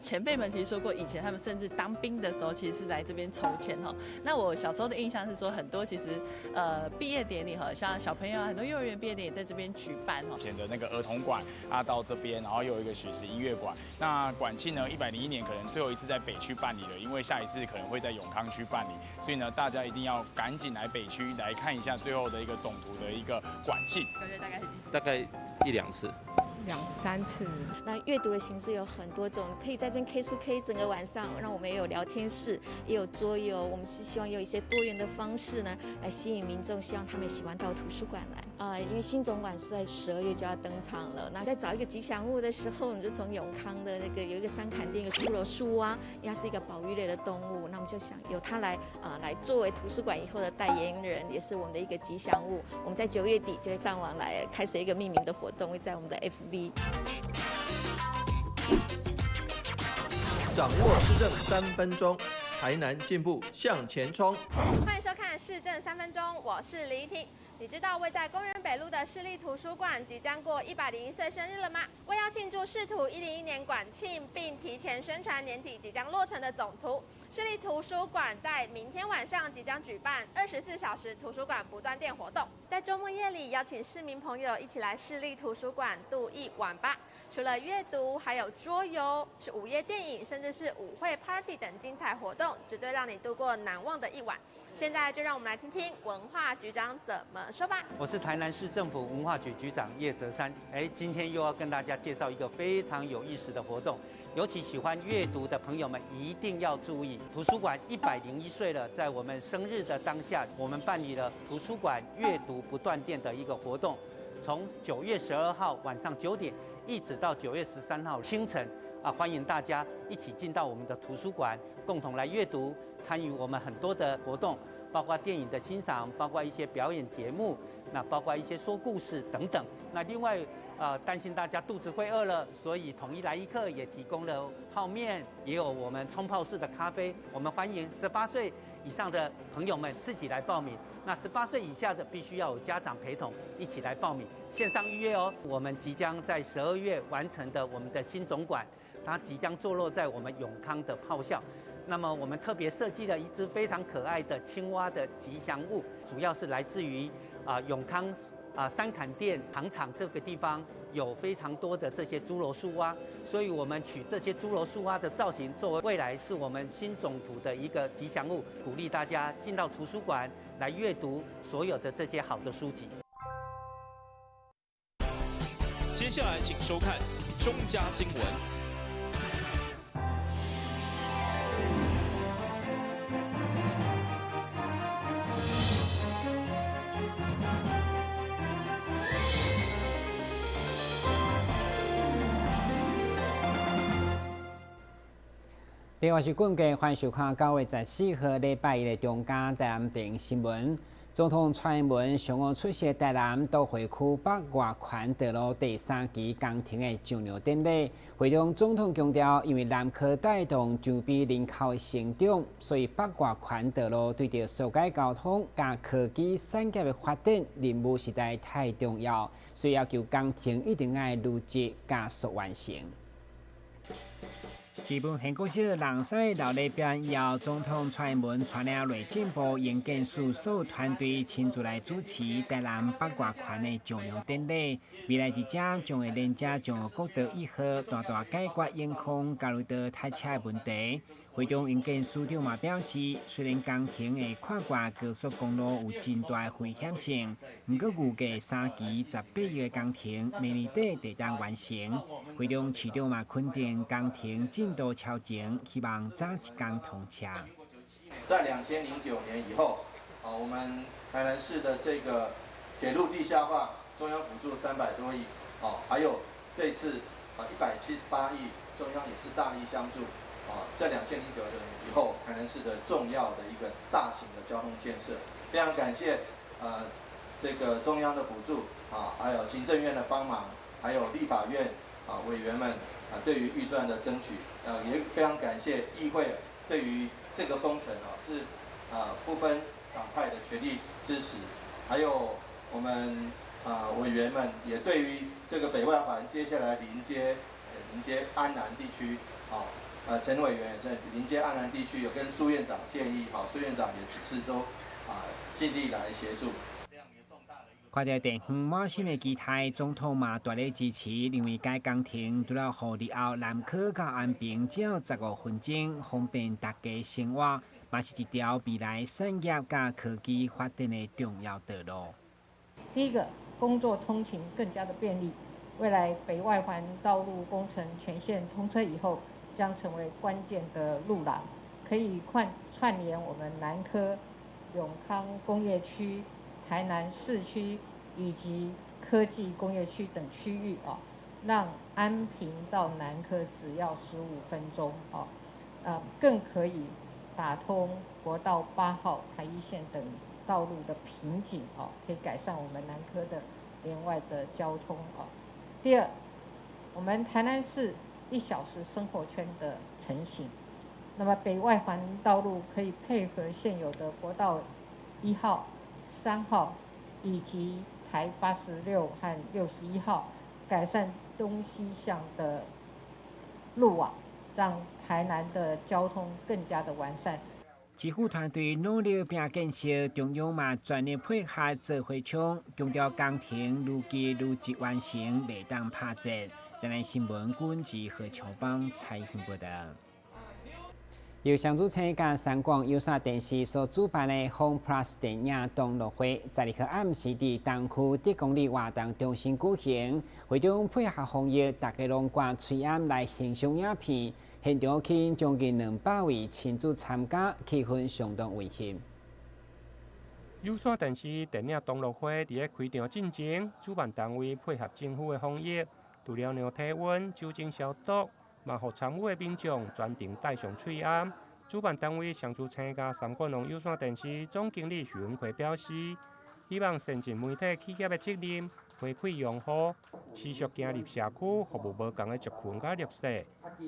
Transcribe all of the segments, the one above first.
前辈们其实说过，以前他们甚至当兵的时候，其实是来这边抽签哈。那我小时候的印象是说，很多其实毕业典礼哈，像小朋友啊，很多幼儿园毕业典礼在这边举办哈。以前的那个儿童馆啊，到这边，然后又有一个许时音乐馆。那馆庆呢，101年可能最后一次在北区办理了，因为下一次可能会在永康区办理，所以呢，大家一定要赶紧来北区来看一下最后的一个总图的一个馆庆。大概是几次？大概1、2次。2、3次。那阅读的形式有很多种，可以在这边 K 书 K 整个晚上，让我们也有聊天室，也有桌游。我们是希望有一些多元的方式呢，来吸引民众，希望他们喜欢到图书馆来。因为新总馆是在12月就要登场了，那在找一个吉祥物的时候，你就从永康的那个有一个三坎店，一个侏罗树蛙，因为它是一个保育类的动物，那我们就想由它来作为图书馆以后的代言人，也是我们的一个吉祥物。我们在9月底就会上网来开始一个命名的活动，会在我们的 FB。掌握市政3分钟，台南进步向前冲。欢迎收看《市政3分钟》，我是李依婷。你知道位在公园北路的市立图书馆即将过101岁生日了吗？为要庆祝市图101年馆庆，并提前宣传年底即将落成的总图，市立图书馆在明天晚上即将举办24小时图书馆不断电活动，在周末夜里邀请市民朋友一起来市立图书馆度一晚吧。除了阅读，还有桌游、是午夜电影，甚至是舞会、party 等精彩活动，绝对让你度过难忘的一晚。现在就让我们来听听文化局长怎么说吧。我是台南市政府文化局局长叶泽山。今天又要跟大家介绍一个非常有意思的活动，尤其喜欢阅读的朋友们一定要注意。图书馆101岁了，在我们生日的当下，我们办理了图书馆阅读不断电的一个活动，从9月12号晚上9点，一直到9月13号清晨。欢迎大家一起进到我们的图书馆，共同来阅读，参与我们很多的活动，包括电影的欣赏，包括一些表演节目，那包括一些说故事等等。那另外，担心大家肚子会饿了，所以统一来一客也提供了泡面，也有我们冲泡式的咖啡。我们欢迎18岁以上的朋友们自己来报名，那18岁以下的必须要有家长陪同一起来报名，线上预约哦。我们即将在12月完成的我们的新总馆，它即将坐落在我们永康的炮校。那么我们特别设计了一只非常可爱的青蛙的吉祥物，主要是来自于永康三坎店糖厂这个地方有非常多的这些侏罗树蛙，所以我们取这些侏罗树蛙的造型作为未来是我们新总图的一个吉祥物，鼓励大家进到图书馆来阅读所有的这些好的书籍。接下来请收看中嘉新闻。另外是近期欢迎收看9月14号礼拜一的中嘉台南电影新闻。总统蔡英文上午出席台南都会区北外环道路第3期工程的上梁典礼，会中总统强调，因为南科带动周边人口的成长，所以北外环道路对着疏解交通、加科技产业的发展任务实在太重要，所以要求工程一定要如期加速完成。日本韩国社人山老礼表演以后，总统蔡英文带领内政部营建署所有团队亲自来主持台南北外环的上梁典礼。未来伫遮将会连接中央国道1号，大大解决永康交流道塞车的问题。会中营建署长嘛表示，虽然工程的跨越高速公路有真大危险性，不过预计3期18亿的工程明年底就当完成。会中市长嘛肯定工程进度超前，希望早一天通车。在2009年以后，我们台南市的这个铁路地下化，中央补助300多亿，还有这次178亿，中央也是大力相助。在2009年以后，台南市的重要的一个大型的交通建设，非常感谢这个中央的补助还有行政院的帮忙，还有立法院委员们对于预算的争取，也非常感谢议会对于这个工程是不分党派的全力支持，还有我们委员们也对于这个北外环接下来临接临接安南地区，陈委员在临接安南地区有跟苏院长建议，苏院长也只是都尽力来协助。看到地方满心的期待，总统嘛大力支持，因为该工程除了互日后南科到安平只要15分钟，方便大家生活，嘛是一条未来产业甲科技发展的重要道路。第一个，工作通勤更加的便利。未来北外环道路工程全线通车以后，将成为关键的路廊，可以串联我们南科、永康工业区、台南市区以及科技工业区等区域让安平到南科只要15分钟更可以打通国道8号、台一线等道路的瓶颈可以改善我们南科的连外的交通第二，我们台南市1小时生活圈的成型，那么北外环道路可以配合现有的国道1号、3号以及台86和61号，改善东西向的路网，让台南的交通更加的完善。市府团队努力并建设，中央嘛全力配合做回抢，强调工程愈急愈急完成，袂当拍折。台南新闻管制何乔邦采访报道。由上主青甲三广有线电视所主办的 Home Plus 电影同乐会，在日暗时伫东区德公里活动中心举行。会中配合防疫，大家拢挂嘴暗来欣赏影片。现场去将近200位亲自参加，气氛相当温馨。有线电视电影同乐会伫开场进前，主办单位配合政府的防疫，除了量体温、酒精消毒，嘛互参与的民众专程戴上嘴暗。主办单位上主参加三冠龙有线电视总经理徐文奎表示，希望善尽媒体企业的责任，回馈用户，持续行入社区，服务无同的族群甲弱势。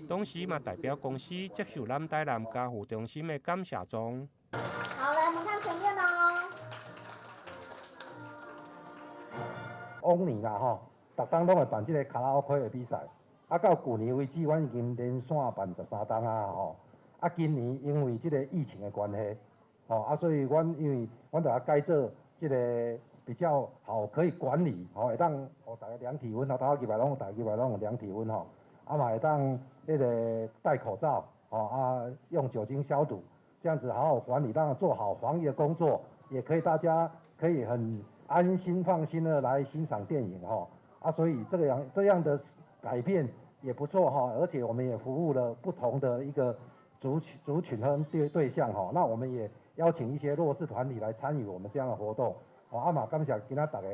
同时嘛，代表公司接受南台南家护中心的感谢状。好，来我们看前面哦。往年啦逐冬拢会办这个卡拉 OK 的比赛，到旧年为止，阮已经连续办13冬今年因为这个疫情的关系，所以因为阮大家改做这个比较好可以管理，会当互大家量体温，大家入来拢有量体温嘛会当那个戴口罩，用酒精消毒，这样子好好管理，让做好防疫的工作，也可以大家可以很安心放心的来欣赏电影所以这样的改变也不错而且我们也服务了不同的一个族群和对象那我们也邀请一些弱势团体来参与我们这样的活动嘛感谢今仔大家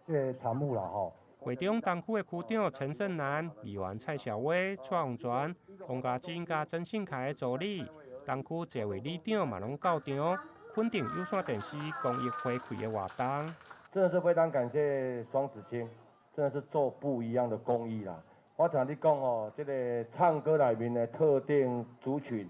这个参与啦会中东区的区长陈胜男、议员蔡小薇、蔡宏全、洪家珍加曾信凯的助理，东区这位里长嘛拢到场，肯定有线电视公益回馈的活动。真的是非常感谢双子星，真的是做不一样的公益啦。我常你讲这个唱歌里面的特定族群，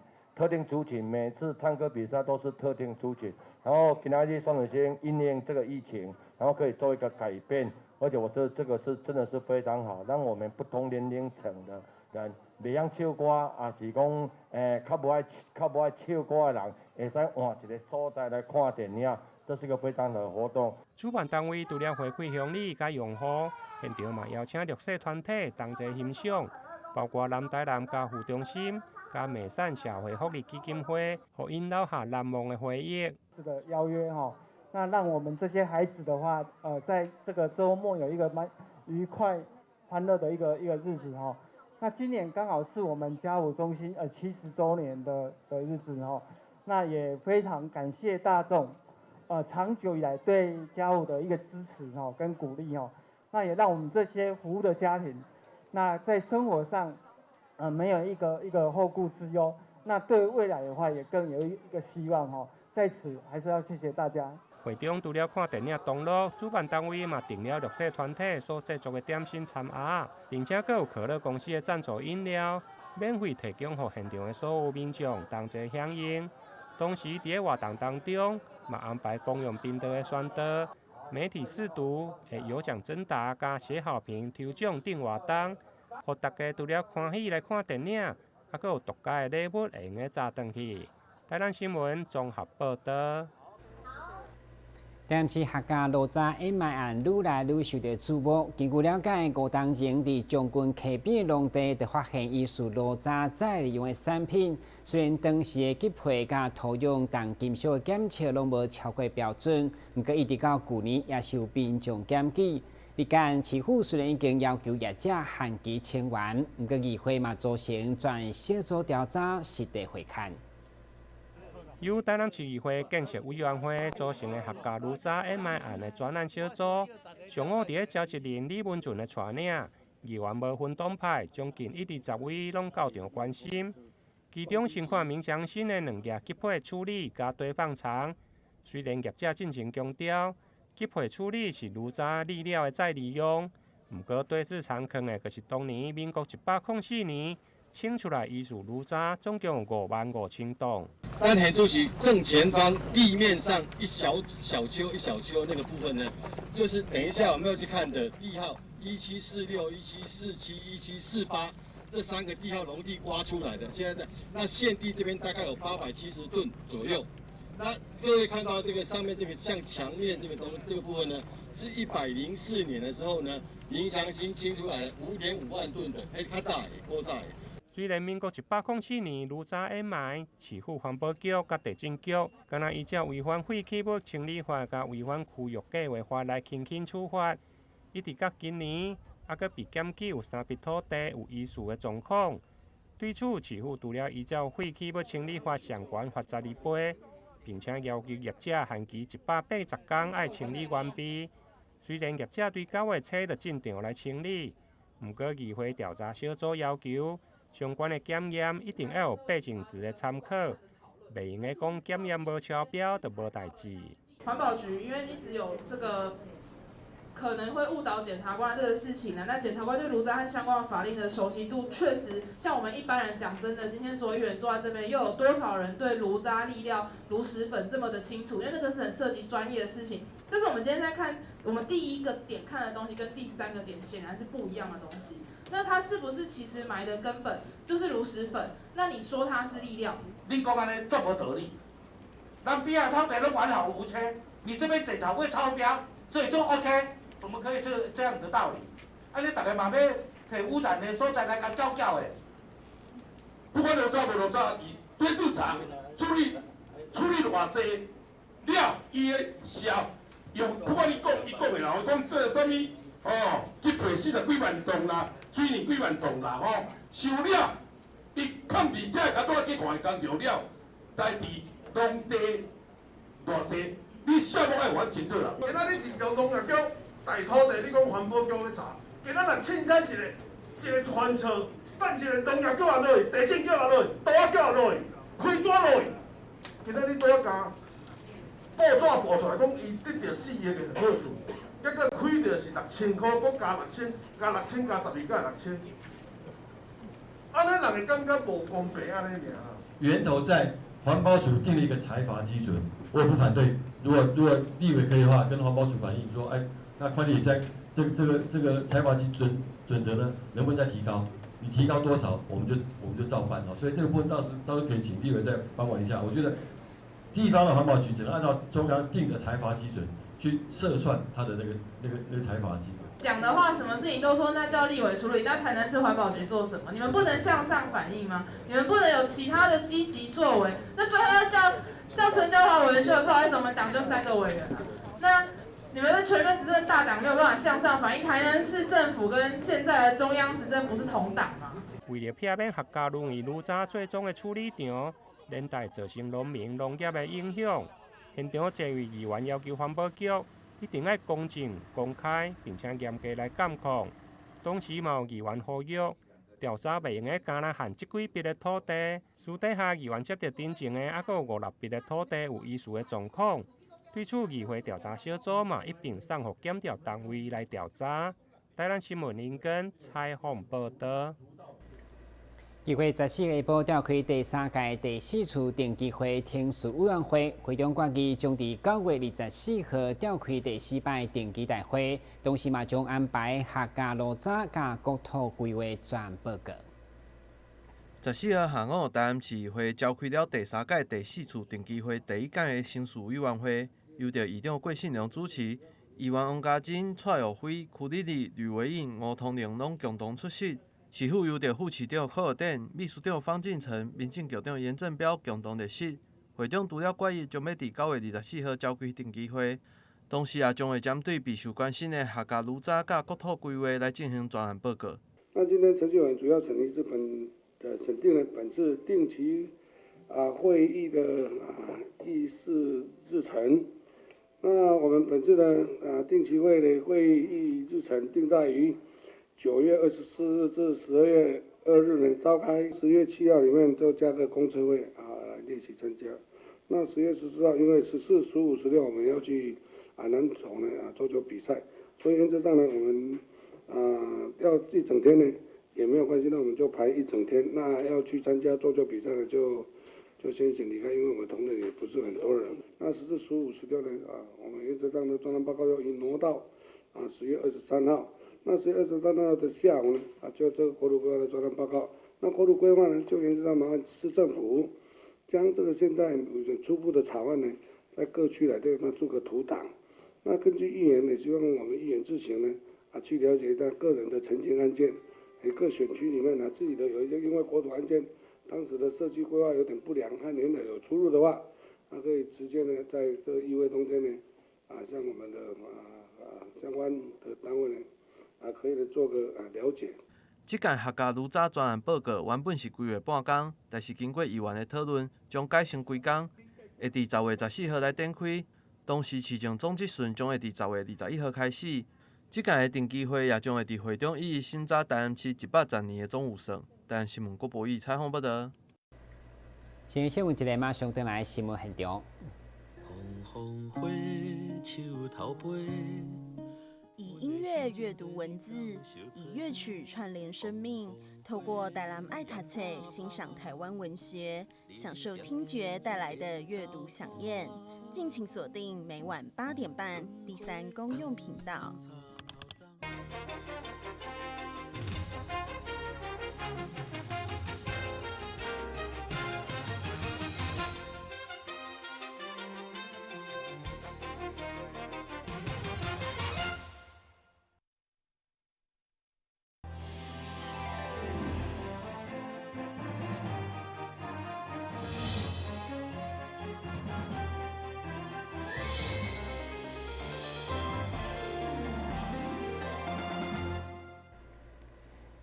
每次唱歌比赛都是特定族群。然后今天双子星因应这个疫情，然后可以做一个改变。而且我这个是真的是非常好，让我们不同年龄层的人，袂晓唱歌，也是讲较不爱唱歌的人，会使换一个所在来看电影，这是一个非常好的活动。主办单位除了回馈乡里甲用户，现场嘛邀请弱势团体同齐欣赏，包括南台南家护中心、甲美善社会福利基金会，互因留下难忘的回忆。这个邀约那让我们这些孩子的话，在这个周末有一个蛮愉快、欢乐的一个日子那今年刚好是我们家护中心70周年的日子那也非常感谢大众长久以来对家护的一个支持跟鼓励那也让我们这些服务的家庭，那在生活上没有一个后顾之忧，那对未来的话也更有一个希望在此还是要谢谢大家。会中除了看电影同乐，主办单位嘛订了弱势团体所制作的点心餐盒，并且还有可乐公司的赞助饮料，免费提供给现场的所有民众同齐响应。同时，在活动当中，嘛安排公用频道的宣导、媒体试读、有奖征答加写好评抽奖等活动，互大家除了欢喜来看电影，还佫有独家的礼物会用个炸转去。台南新闻综合报道。但是客家路渣掩埋案愈来愈受到注目。根据了解，5当前伫将军溪边农地就发现疑似路渣再利用的产品，虽然当时的栽培甲土壤同金属检测拢无超过标准，不过一直到去年也受民众检举。日间市府虽然已经要求业者限期清完，不过议会嘛组成专案小组调查实地会勘。由台南市议会建设委员会组成的客家路渣掩埋案的专案小组，上午伫个召集人李文俊的带领，议员无分党派，将近120位拢到场关心。其中先看民祥新的2件集配处理加堆放场，虽然业者进行强调集配处理是路渣饲料的再利用，不过堆置场坑的就是当年民国104年清出来疑似路渣，总共有55000吨。单田主席正前方地面上一小丘那个部分呢，就是等一下我们要去看的地号1746、1747、1748这3个地号农地挖出来的。现在那现地这边大概有870吨左右。那各位看到这个上面这个像墙面这个部分呢，是104年的时候呢，民祥新清出来的5.5万吨的，较早的，古早的。虽然民国104年路渣掩埋，市府环保局甲地政局，敢若依照违反废弃物清理法甲违反区域计划法来轻处罚，一直到今年，还佫被检举有3笔土地有疑似的状况。对此，市府除了依照废弃物清理法上悬罚12倍，并且要求业者限期180天爱清理完毕。虽然业者对9月初就进场来清理，不过议会调查小组要求。相关的检验一定要有百分值的参考，袂用个讲检验无超标就无代志。环保局因为一直有这个可能会误导检察官这个事情呢，那检察官对炉渣和相关的法令的熟悉度，确实像我们一般人讲真的，今天所有议员坐在这边，又有多少人对炉渣、粒料、炉石粉这么的清楚？因为那个是很涉及专业的事情。但是我们今天在看，我们第一个点看的东西跟第3个点显然是不一样的东西。那它是不是其实埋的根本就是炉石粉？那你说它是粒料？你讲安尼足无道理。咱边土地都完好无缺，你这边检查会超标，所以就 OK， 我们可以这样的道理。安尼大家嘛要摕污染的所在来甲交缴的。不管落渣无落渣，堆置场处理偌济料，伊的销用不管伊讲的啦，讲这什么哦，去赔40几万吨啦。水泥几万吨啦，吼，收了，伊抗地才会较多去看伊工厂了，来伫农地偌济，你项目爱还真做啦。今仔日进交农业局大土地，你讲环保局去查，今仔若凊彩一个传错，办一个农业局也落去，地政局也落去，刀仔局也落去，开单落去，今仔日倒仔加报纸报出来讲，伊得着4个个好处。结果开着是6000块，搁加6000，加12，加6000，安尼人会感觉无公平安尼尔。源头在环保署定了一个裁罚基准，我也不反对。如果立委可以的话，跟环保署反映说，哎，那快递在这个裁罚准则呢，能不能再提高？你提高多少，我们就照办哦。所以这个部分倒是可以请立委再帮忙一下。我觉得地方的环保局只能按照中央定的裁罚基准。去测算它的那个裁罚金额。讲的话，什么事情都说那叫立委处理，那台南市环保局做什么？你们不能向上反映吗？你们不能有其他的积极作为？那最后要叫陈椒华委员去，不好意思，我们党就3个委员了。那你们的全面执政大党没有办法向上反映，台南市政府跟现在的中央执政不是同党吗？为了避免客家农业炉渣最终的处理场，连带造成农民农业的影响。现场这位议员要求环保局一定要公正、公开，并且严格来监控。同时，嘛有议员呼吁调查袂用个干那限这几笔的土地，私底下议员接到真正的，还佫有5-6笔的土地有疑似的状况。对此，议会调查小组嘛一并送予检调单位来调查。台南新闻林根采访报道。2月14日下晡召开第3届第4次定期会听书委员会，会中决议将伫9月24号召开第4摆定期大会，同时嘛将安排客家路查甲国土规划专报告。14号下午，台南市会召开了第3届第4次定期会第1届的新事委员会，由着议长郭信良主持，议员王家珍、蔡耀辉、区丽丽、吕维颖、吴通玲拢共同出席。市府由着副市长柯尔典、秘书长方进成、民政局长严正彪共同列席。会长除了决议将要伫9月24号召开定期会，同时也将会针对备受关心的客家路查甲国土规划来进行专案报告。那今天程序员主要审定了本次定期会议的议事日程。那我们本次的定期会的会议日程定在于9月24日至12月2日呢召开，10月7号里面就加个公车会来列席参加。那10月14号因为14、15、16我们要去南投呢桌球比赛，所以原则上呢我们要一整天呢也没有关系，那我们就排一整天。那要去参加桌球比赛呢就先行离开，因为我们同仁也不是很多人。那14、15、16呢我们原则上的专案报告要挪到10月23号。那10月23号的下午呢就这个国土规划的专案报告。那国土规划呢就原则上麻烦市政府将这个现在初步的草案呢在各区来对它做个图档。那根据议员呢，希望我们议员自行呢去了解他个人的陈情案件，各选区里面自己的有一些因为国土案件当时的设计规划有点不良和原来有出入的话，那可以直接呢在这个议会中间呢向我们的相关的单位呢可以做个了解。这届客家路查专案报告原本是规划半工，但是经过议员的讨论，将改成规工，会伫10月14号来展开。同时，市政总质询将会伫10月21号开始。这届的定期会也将会伫会中以新早台南市110年的总有算。台南新闻郭博义采访报道。先休息一下，马上回来新闻现场。以音乐阅读文字，以乐曲串联生命。透过台南爱读册欣赏台湾文学，享受听觉带来的阅读飨宴。敬请锁定每晚8点半第3公用频道。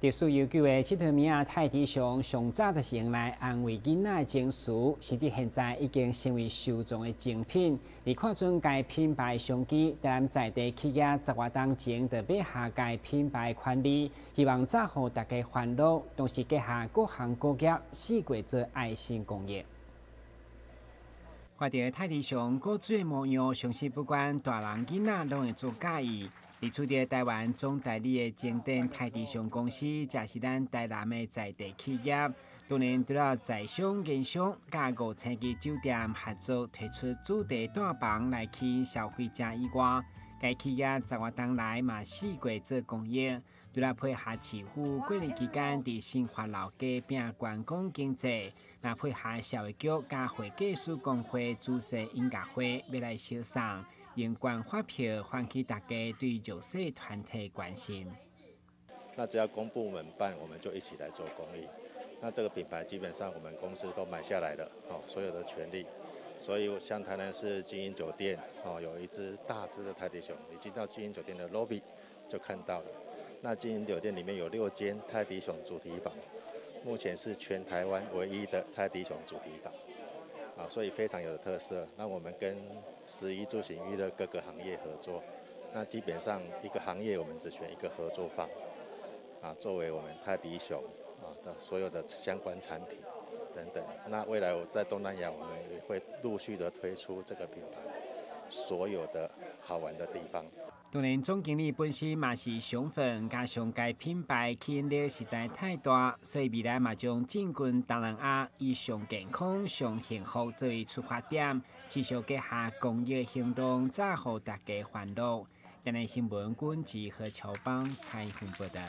特殊悠久的佚佗名泰迪熊，上早就是用来安慰囡仔的情绪，甚至现在已经成为收藏的精品。而看准该品牌商机，台南在地企业10月当前就买下该品牌权利，希望早予大家欢乐，同时结合各行各业，四过做爱心公益。看到泰迪熊古锥的模样，相信不管大人囡仔拢会做介意。而处伫台湾总代理的精典泰迪熊公司，也是咱台南的在地企业。当年除了在商言商，甲5星级酒店合作推出主题大房来吸引消费者以外，该企业10月当来嘛4过做公益，除了配合市府过年期间伫新华楼街拼观光经济，那配合社会局甲会计师工会主持音乐会，要来销送。用捐发票唤起大家对弱势团体关心。那只要公部门办，我们就一起来做公益。那这个品牌基本上我们公司都买下来了，所有的权利。所以像台南市金鹰酒店，有一只大只的泰迪熊，你进到金鹰酒店的 lobby 就看到了。那金鹰酒店里面有6间泰迪熊主题房，目前是全台湾唯一的泰迪熊主题房。所以非常有特色。那我们跟食衣住行娱乐各个行业合作，那基本上一个行业我们只选一个合作方，作为我们泰迪熊的所有的相关产品等等。那未来我在东南亚我们也会陆续的推出这个品牌，所有的好玩的地方。当然，总经理本身嘛是商粉，加上该品牌吸引力实在太大，所以未来嘛将进军东南亚，以上健康、上幸福作为出发点，持续结合公益行动，造福大家欢乐。台南新闻管制何乔邦采访报道。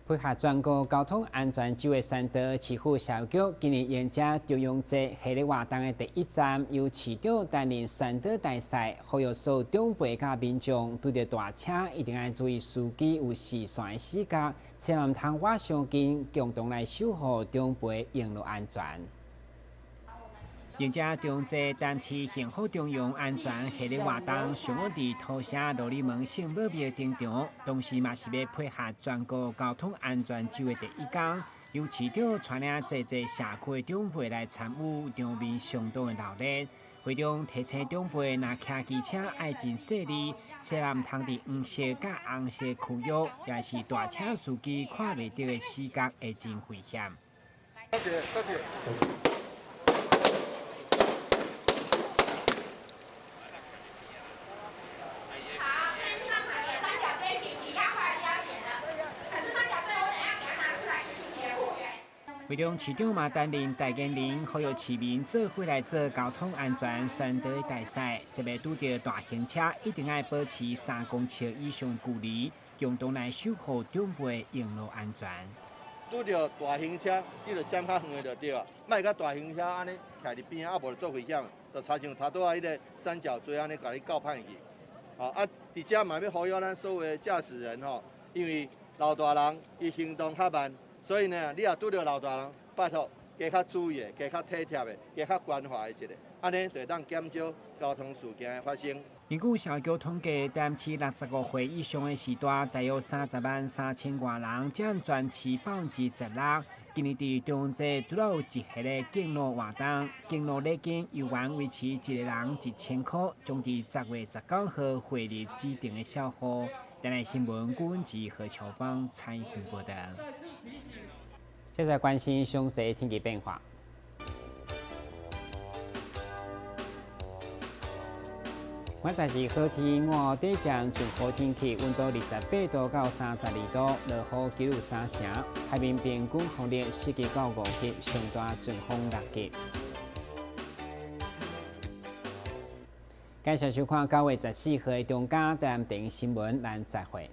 配合全国交通安全周的宣导，市府社局今年迎接重阳节系列活动的第一站，由市长担任宣导大赛，呼吁所有长辈甲民众拄着大车一定要注意司机有视线的死角，千万唔通挖伤近，共同来守护长辈行路安全。迎接中节担市幸福中央安全系列活动，上午伫土城罗里门圣母庙登场，同时嘛是要配合全国交通安全周的第一天，由市长带领侪社区的长辈来参与，场面相当的热烈。会中提醒长辈，若骑机车爱真细腻，千万唔通伫黄色甲红色区域，也是大车司机看袂到的死角，会真危险。多谢，多谢。会中市长嘛担任代言人，呼吁市民做伙来做交通安全宣导大赛，特别拄到大型车，一定要保持3公尺以上距离，共同来守护长辈行路安全。拄到大型车，你就闪较远的就对啊，莫甲大型车安尼徛伫边啊，无就做危险，就插像头拄仔迄个三角锥安尼，甲你告歹去。伫遮嘛要呼吁咱所有的驾驶人吼，因为老大人伊行动较慢。所以呢，你若拄到老大人，拜托加较注意的，加较体贴的，加较关怀的一个，安尼就当减少交通事件的发生。根据社局统计，台南市65岁以上的时代，大约303000多人，占全市16%。今年伫中阳节拄有一系列敬老活动，敬老礼金由原维持一个人1000块，将伫10月19号会日指定的消耗。台南新闻管制何乔邦采访报道。接着关心详细天气变化。明仔是好天，我地将全好天气，温度28度到32度，落雨记录3成，海面平均风力4级到5级，上大阵风6级。感谢收看9月14号的中嘉台南电视新闻，咱再会。